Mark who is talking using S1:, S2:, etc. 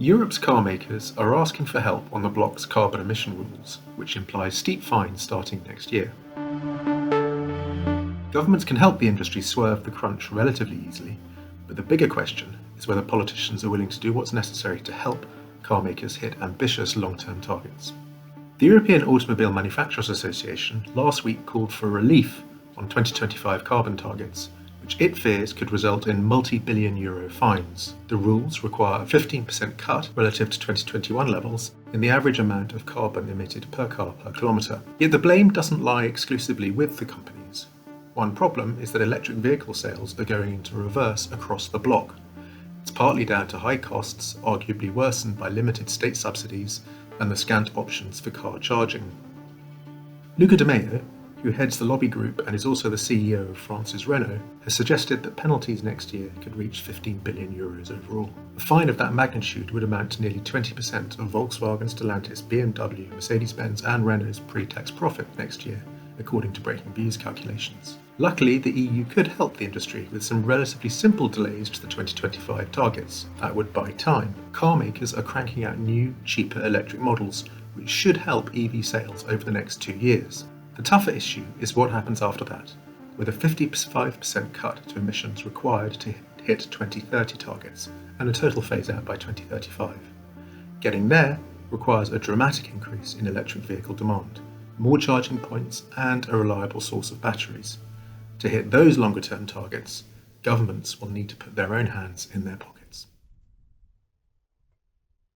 S1: Europe's car makers are asking for help on the bloc's carbon emission rules, which implies steep fines starting next year. Governments can help the industry swerve the crunch relatively easily, but the bigger question is whether politicians are willing to do what's necessary to help car makers hit ambitious long-term targets. The European Automobile Manufacturers Association last week called for relief on 2025 carbon targets, which it fears could result in multi-billion euro fines. The rules require a 15% cut relative to 2021 levels in the average amount of carbon emitted per car per kilometre. Yet the blame doesn't lie exclusively with the companies. One problem is that electric vehicle sales are going into reverse across the bloc. It's partly down to high costs, arguably worsened by limited state subsidies and the scant options for car charging. Luca De Meo, who heads the lobby group and is also the CEO of France's Renault, has suggested that penalties next year could reach 15 billion euros overall. A fine of that magnitude would amount to nearly 20% of Volkswagen, Stellantis, BMW, Mercedes-Benz and Renault's pre-tax profit next year, according to Breakingviews calculations. Luckily, the EU could help the industry with some relatively simple delays to the 2025 targets. That would buy time. Car makers are cranking out new, cheaper electric models, which should help EV sales over the next 2 years. The tougher issue is what happens after that, with a 55% cut to emissions required to hit 2030 targets and a total phase-out by 2035. Getting there requires a dramatic increase in electric vehicle demand, more charging points and a reliable source of batteries. To hit those longer-term targets, governments will need to put their own hands in their pockets.